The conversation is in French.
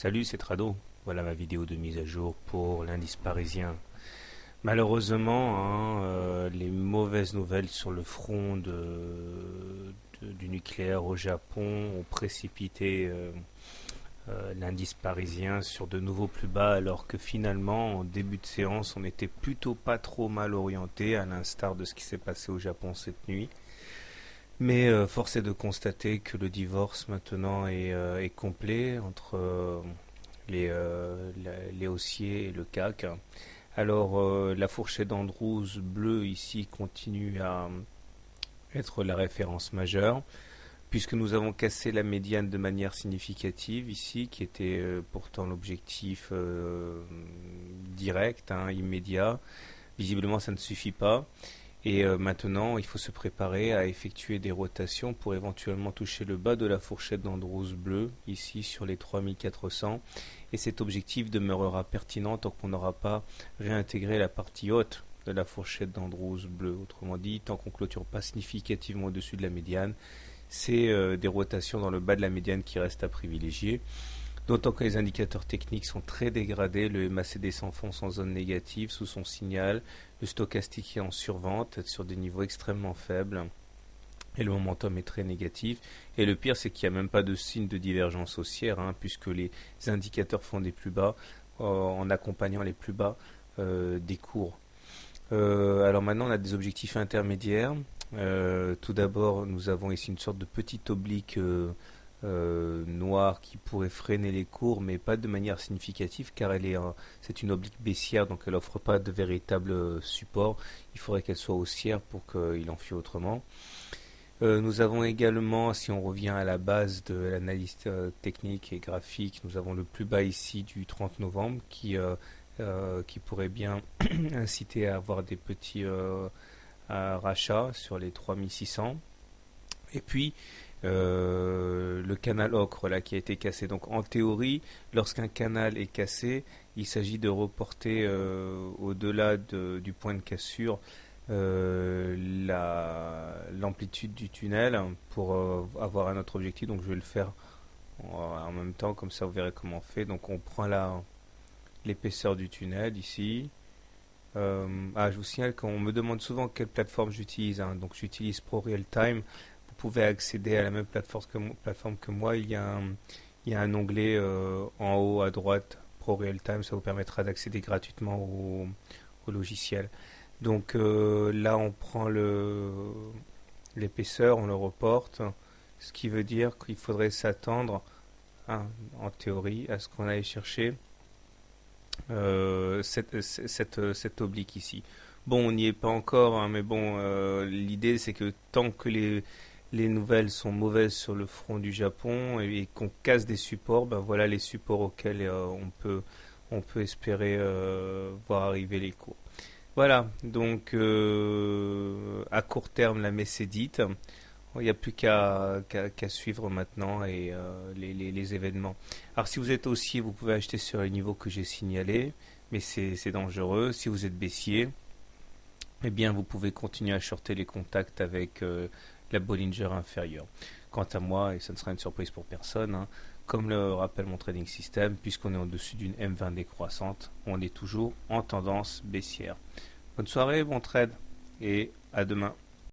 Salut, c'est Trado. Voilà ma vidéo de mise à jour pour l'indice parisien. Malheureusement, les mauvaises nouvelles sur le front du nucléaire au Japon ont précipité l'indice parisien sur de nouveaux plus bas, alors que finalement, en début de séance, on était plutôt pas trop mal orienté, à l'instar de ce qui s'est passé au Japon cette nuit. Mais force est de constater que le divorce maintenant est complet entre les haussiers et le CAC. Alors la fourchette d'Andrews bleue ici continue à être la référence majeure, puisque nous avons cassé la médiane de manière significative ici, qui était pourtant l'objectif direct, immédiat. Visiblement ça ne suffit pas. Et maintenant, il faut se préparer à effectuer des rotations pour éventuellement toucher le bas de la fourchette d'Andrews bleue, ici sur les 3400. Et cet objectif demeurera pertinent tant qu'on n'aura pas réintégré la partie haute de la fourchette d'Andrews bleue. Autrement dit, tant qu'on ne clôture pas significativement au-dessus de la médiane, c'est des rotations dans le bas de la médiane qui restent à privilégier. D'autant que les indicateurs techniques sont très dégradés, le MACD s'enfonce en zone négative sous son signal, le stochastique est en survente sur des niveaux extrêmement faibles et le momentum est très négatif. Et le pire, c'est qu'il n'y a même pas de signe de divergence haussière, puisque les indicateurs font des plus bas en accompagnant les plus bas des cours. Alors maintenant, on a des objectifs intermédiaires. Tout d'abord, nous avons ici une sorte de petite oblique noire qui pourrait freiner les cours, mais pas de manière significative, car c'est une oblique baissière, donc elle n'offre pas de véritable support. Il faudrait qu'elle soit haussière pour qu'il en fût autrement. Nous avons également, si on revient à la base de l'analyse technique et graphique, nous avons le plus bas ici du 30 novembre qui pourrait bien inciter à avoir des petits rachats sur les 3600. Et puis le canal ocre là qui a été cassé. Donc en théorie, lorsqu'un canal est cassé, il s'agit de reporter au-delà du point de cassure l'amplitude du tunnel pour avoir un autre objectif. Donc je vais le faire en même temps, comme ça vous verrez comment on fait. Donc on prend l'épaisseur du tunnel ici. Je vous signale qu'on me demande souvent quelle plateforme j'utilise, donc j'utilise ProRealTime. Vous pouvez accéder à la même plateforme que moi. Il y a un onglet en haut à droite, ProRealTime. Ça vous permettra d'accéder gratuitement au logiciel. Donc là, on prend l'épaisseur, on le reporte, ce qui veut dire qu'il faudrait s'attendre, en théorie, à ce qu'on aille chercher cette oblique ici. Bon, on n'y est pas encore, mais bon, l'idée c'est que tant que les nouvelles sont mauvaises sur le front du Japon et qu'on casse des supports, ben voilà les supports auxquels on peut espérer voir arriver les cours. Voilà, donc à court terme la messe est dite. Il n'y a plus qu'à suivre maintenant et les événements. Alors si vous êtes haussier, vous pouvez acheter sur les niveaux que j'ai signalés, mais c'est dangereux. Si vous êtes baissier, eh bien vous pouvez continuer à shorter les contacts avec la Bollinger inférieure. Quant à moi, et ça ne sera une surprise pour personne, comme le rappelle mon trading system, puisqu'on est au-dessus d'une M20 décroissante, on est toujours en tendance baissière. Bonne soirée, bon trade, et à demain.